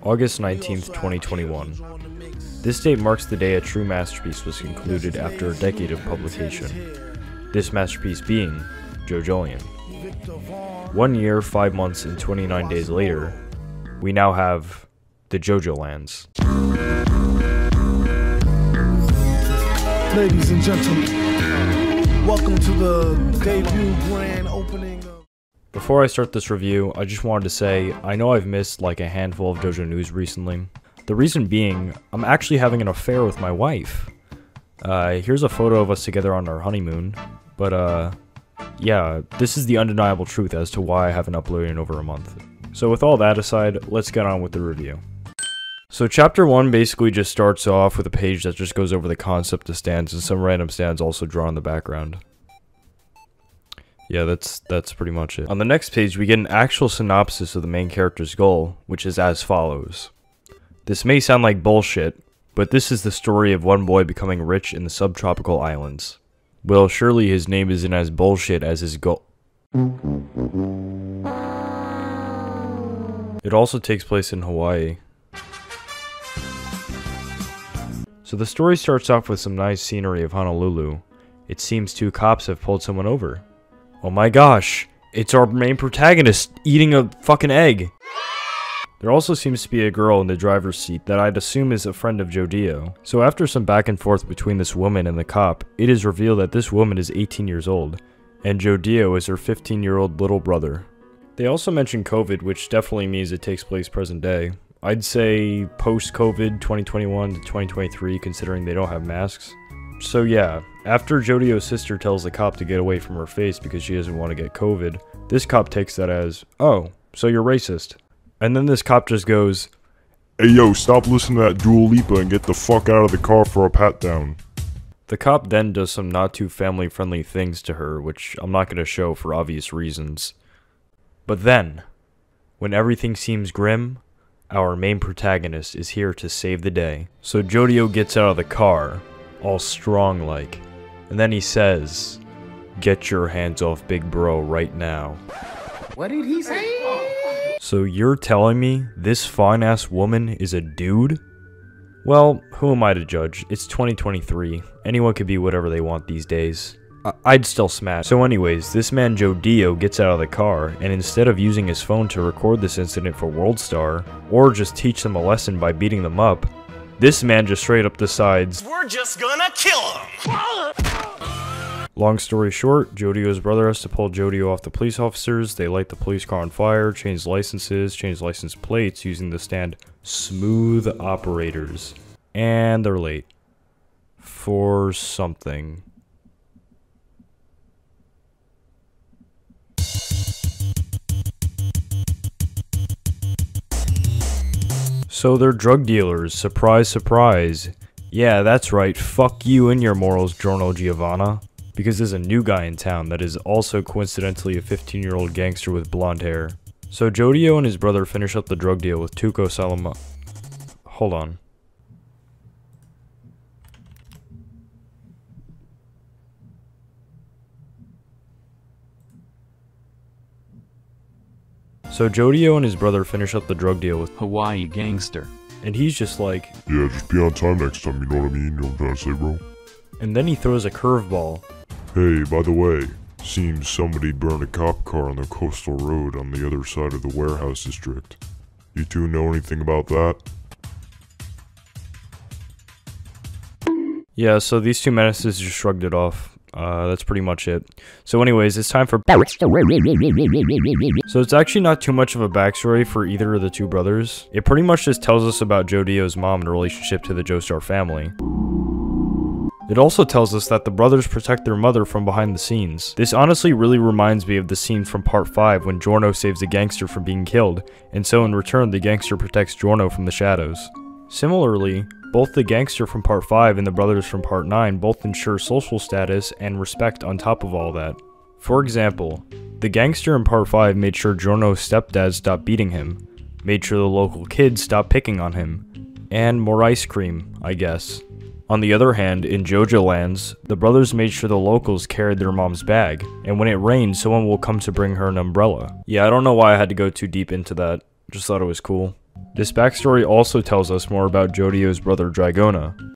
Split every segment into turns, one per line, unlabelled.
August 19th, 2021. This date marks the day a true masterpiece was concluded after a decade of publication. This masterpiece being JoJolion. 1 year, 5 months, and 29 days later, we now have the JoJo Lands.
Ladies and gentlemen, welcome to the debut grand opening of...
Before I start this review, I just wanted to say, I know I've missed like a handful of JoJo news recently. The reason being, I'm actually having an affair with my wife. Here's a photo of us together on our honeymoon, but yeah, this is the undeniable truth as to why I haven't uploaded in over a month. So with all that aside, let's get on with the review. So chapter 1 basically just starts off with a page that just goes over the concept of stands and some random stands also drawn in the background. Yeah, that's pretty much it. On the next page, we get an actual synopsis of the main character's goal, which is as follows. This may sound like bullshit, but this is the story of one boy becoming rich in the subtropical islands. Well, surely his name isn't as bullshit as his goal. It also takes place in Hawaii. So the story starts off with some nice scenery of Honolulu. It seems 2 cops have pulled someone over. Oh my gosh, it's our main protagonist eating a fucking egg. There also seems to be a girl in the driver's seat that I'd assume is a friend of Jodio. So after some back and forth between this woman and the cop, it is revealed that this woman is 18 years old, and Jodio is her 15-year-old little brother. They also mention COVID, which definitely means it takes place present day. I'd say post-COVID 2021 to 2023, considering they don't have masks. So yeah, after Jodio's sister tells the cop to get away from her face because she doesn't want to get COVID, this cop takes that as, oh, so you're racist. And then this cop just goes,
"Hey yo, stop listening to that Dua Lipa and get the fuck out of the car for a pat down."
The cop then does some not too family friendly things to her, which I'm not going to show for obvious reasons. But then, when everything seems grim, our main protagonist is here to save the day. So Jodio gets out of the car, all strong like, and then he says, "Get your hands off Big Bro right now."
What did he say?
So you're telling me this fine-ass woman is a dude? Well, who am I to judge? It's 2023. Anyone can be whatever they want these days. I'd still smash. So anyways, this man Jodio gets out of the car, and instead of using his phone to record this incident for WorldStar, or just teach them a lesson by beating them up, this man just straight up decides, "We're just gonna kill him!" Long story short, Jodio's brother has to pull Jodio off the police officers. They light the police car on fire, change licenses, change license plates using the stand Smooth Operators. And they're late. For something. So they're drug dealers, surprise surprise. Yeah, that's right, fuck you and your morals, Giorno Giovanna. Because there's a new guy in town that is also coincidentally a 15-year-old gangster with blonde hair. So Jodio and his brother finish up the drug deal with Tuco Salama. Hold on. So Jodio and his brother finish up the drug deal with
Hawaii Gangster.
And he's just like,
Yeah, just be on time next time, you know what I mean? You know what I'm trying to say, bro?
and then he throws a curveball.
Hey, by the way, seems somebody burned a cop car on the coastal road on the other side of the warehouse district. You two know anything about that?
Yeah, so these two menaces just shrugged it off. That's pretty much it. So anyways, it's time for... So it's actually not too much of a backstory for either of the two brothers. It pretty much just tells us about Jodio's mom and relationship to the Joestar family. It also tells us that the brothers protect their mother from behind the scenes. This honestly really reminds me of the scene from part 5 when Giorno saves a gangster from being killed, and so in return the gangster protects Giorno from the shadows. Similarly, both the gangster from part 5 and the brothers from part 9 both ensure social status and respect on top of all that. For example, the gangster in part 5 made sure Giorno's stepdad stopped beating him, made sure the local kids stopped picking on him, and more ice cream, I guess. On the other hand, in JoJo Lands, the brothers made sure the locals carried their mom's bag, and when it rains, someone will come to bring her an umbrella. Yeah, I don't know why I had to go too deep into that, just thought it was cool. This backstory also tells us more about Jodio's brother Dragona.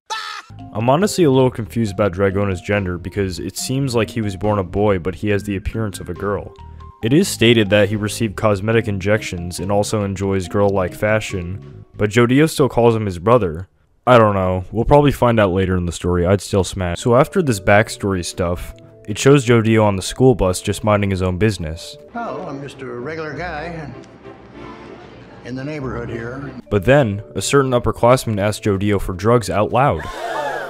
I'm honestly a little confused about Dragona's gender because it seems like he was born a boy but he has the appearance of a girl. It is stated that he received cosmetic injections and also enjoys girl-like fashion, but Jodio still calls him his brother. I don't know, we'll probably find out later in the story, I'd still smash. So after this backstory stuff, it shows Jodio on the school bus just minding his own business.
Oh, I'm just a regular guy in the neighborhood here.
But then, a certain upperclassman asked Jodio for drugs out loud.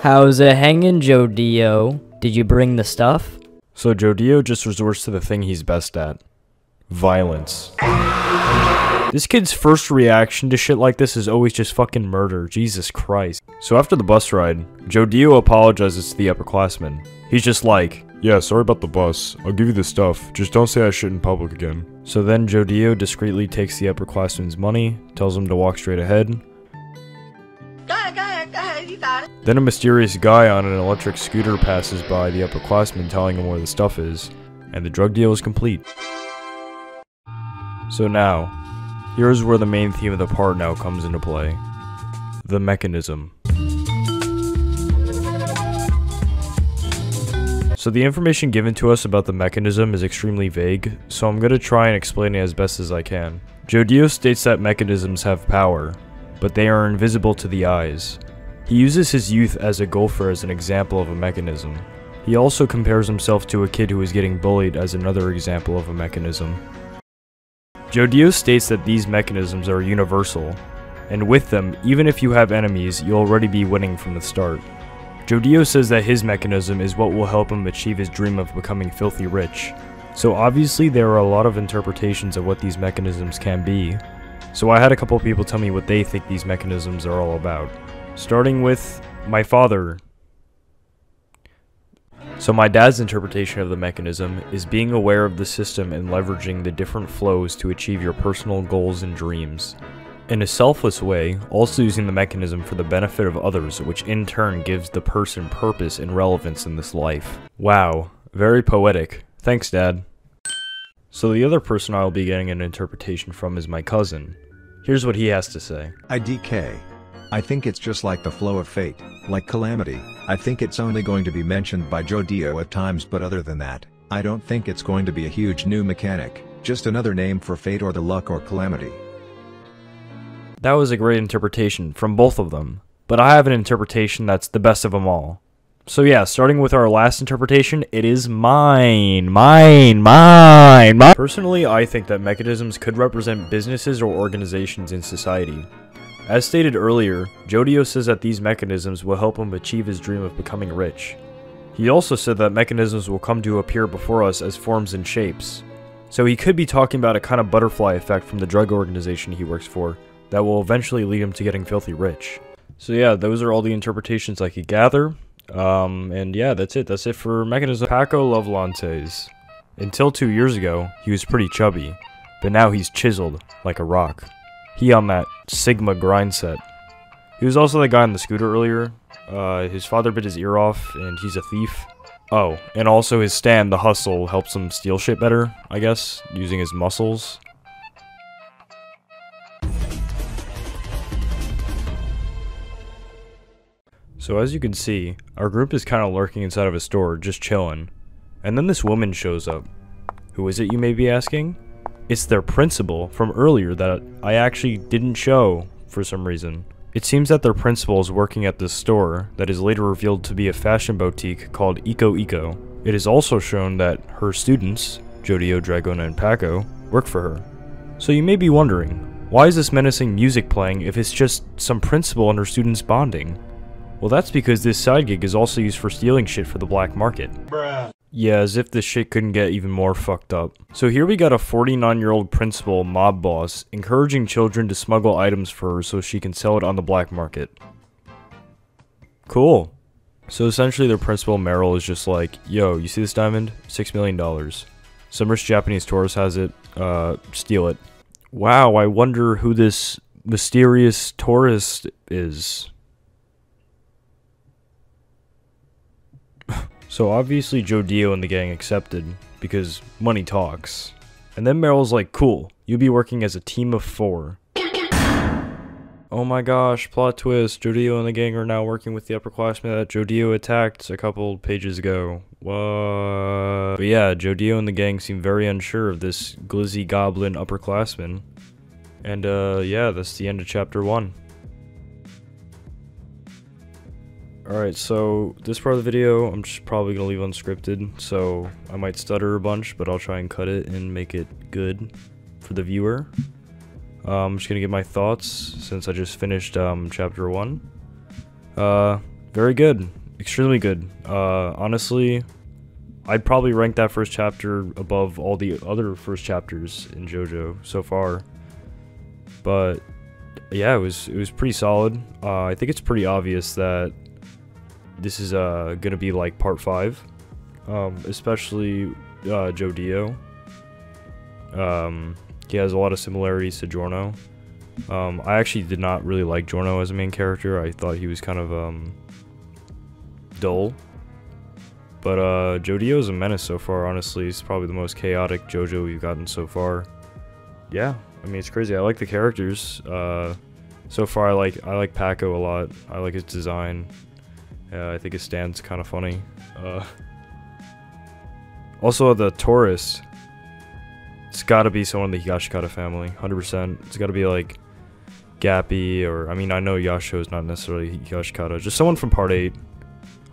How's it hanging, Jodio? Did you bring the stuff?
So Jodio just resorts to the thing he's best at. Violence. This kid's first reaction to shit like this is always just fucking murder, Jesus Christ. So after the bus ride, Jodio apologizes to the upperclassman. He's just like,
Yeah, sorry about the bus. I'll give you the stuff. Just don't say I shit in public again.
so then Jodio discreetly takes the upperclassman's money, tells him to walk straight ahead.
Go ahead, you got it.
Then a mysterious guy on an electric scooter passes by the upperclassman telling him where the stuff is, and the drug deal is complete. So now, here's where the main theme of the part now comes into play. The mechanism. So the information given to us about the mechanism is extremely vague, so I'm gonna try and explain it as best as I can. Jodio states that mechanisms have power, but they are invisible to the eyes. He uses his youth as a golfer as an example of a mechanism. He also compares himself to a kid who is getting bullied as another example of a mechanism. Jodio states that these mechanisms are universal, and with them, even if you have enemies, you'll already be winning from the start. Jodio says that his mechanism is what will help him achieve his dream of becoming filthy rich. So obviously there are a lot of interpretations of what these mechanisms can be. So I had a couple people tell me what they think these mechanisms are all about. Starting with my father. So my dad's interpretation of the mechanism is being aware of the system and leveraging the different flows to achieve your personal goals and dreams. In a selfless way, also using the mechanism for the benefit of others, which in turn gives the person purpose and relevance in this life. Wow, very poetic. Thanks, Dad. So the other person I'll be getting an interpretation from is my cousin. Here's what he has to say.
IDK. I think it's just like the flow of fate, like calamity. I think it's only going to be mentioned by Jodio at times, but other than that, I don't think it's going to be a huge new mechanic, just another name for fate or the luck or calamity.
That was a great interpretation from both of them, but I have an interpretation that's the best of them all. So yeah, starting with our last interpretation, it is mine. Personally, I think that mechanisms could represent businesses or organizations in society. As stated earlier, Jodio says that these mechanisms will help him achieve his dream of becoming rich. He also said that mechanisms will come to appear before us as forms and shapes. So he could be talking about a kind of butterfly effect from the drug organization he works for that will eventually lead him to getting filthy rich. So yeah, those are all the interpretations I could gather. And yeah, that's it. That's it for mechanism. Paco Lovelantes. Until 2 years ago, he was pretty chubby, but now he's chiseled like a rock. He on that Sigma grind set. He was also the guy on the scooter earlier. His father bit his ear off, and he's a thief. Oh, and also his stand, the hustle, helps him steal shit better, I guess, using his muscles. So as you can see, our group is kind of lurking inside of a store, just chilling. And then this woman shows up. Who is it, you may be asking? It's their principal from earlier that I actually didn't show for some reason. It seems that their principal is working at this store that is later revealed to be a fashion boutique called Eco Eco. It is also shown that her students, Jodio, Dragona, and Paco, work for her. So you may be wondering, why is this menacing music playing if it's just some principal and her students bonding? Well, that's because this side gig is also used for stealing shit for the black market. Bruh. Yeah, as if this shit couldn't get even more fucked up. So here we got a 49-year-old principal mob boss encouraging children to smuggle items for her so she can sell it on the black market. Cool. So essentially their principal, Meryl, is just like, yo, you see this diamond? $6 million. Some rich Japanese tourist has it, steal it. Wow, I wonder who this mysterious tourist is. So obviously Jodio and the gang accepted, because money talks. And then Meryl's like, cool, you'll be working as a team of 4. Oh my gosh, plot twist. Jodio and the gang are now working with the upperclassmen that Jodio attacked a couple pages ago. What? But yeah, Jodio and the gang seem very unsure of this glizzy goblin upperclassman. And yeah, that's the end of chapter 1. Alright, so this part of the video I'm just probably gonna leave unscripted, so I might stutter a bunch, but I'll try and cut it and make it good for the viewer. I'm just gonna give my thoughts since I just finished chapter 1. Very good, extremely good. Honestly, I'd probably rank that first chapter above all the other first chapters in JoJo so far. But yeah, it was pretty solid. I think it's pretty obvious that this is gonna be like part 5, especially Jodio. He has a lot of similarities to Giorno. I actually did not really like Giorno as a main character. I thought he was kind of dull. But Jodio is a menace so far, honestly. He's probably the most chaotic JoJo we've gotten so far. Yeah, I mean, it's crazy. I like the characters. So far I like Paco a lot. I like his design. I think his stand's kind of funny. Also the tourist. It's gotta be someone in the Higashikata family, 100%. It's gotta be like Gappy, or I mean, I know Yasho is not necessarily Higashikata. Just someone from part 8.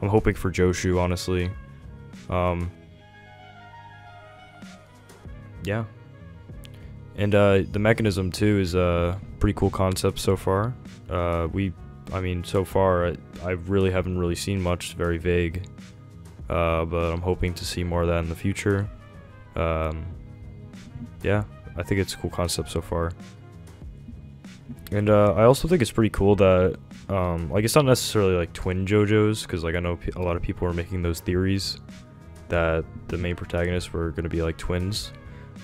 I'm hoping for Joshu, honestly. Yeah. And the mechanism too is a pretty cool concept so far. I mean, so far I really haven't really seen much. It's very vague. But I'm hoping to see more of that in the future. Yeah, I think it's a cool concept so far. And I also think it's pretty cool that like, it's not necessarily like twin JoJos, because like I know a lot of people are making those theories that the main protagonists were going to be like twins.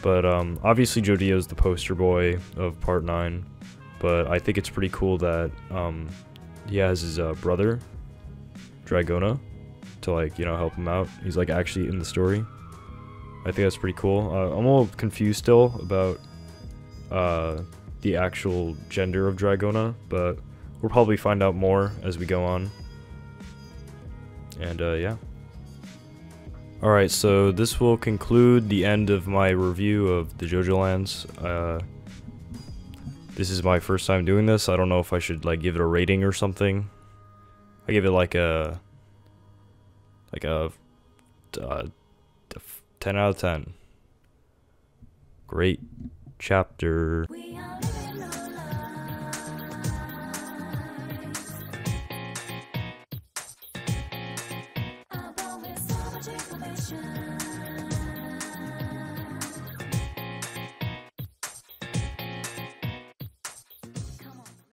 But obviously Jodio is the poster boy of part 9, but I think it's pretty cool that he has his brother Dragona to, like, you know, help him out. He's like actually in the story. I think that's pretty cool. I'm a little confused still about the actual gender of Dragona, but we'll probably find out more as we go on. And yeah. Alright, so this will conclude the end of my review of the JoJo Lands. This is my first time doing this. I don't know if I should like give it a rating or something. I give it like a 10 out of 10. Great chapter.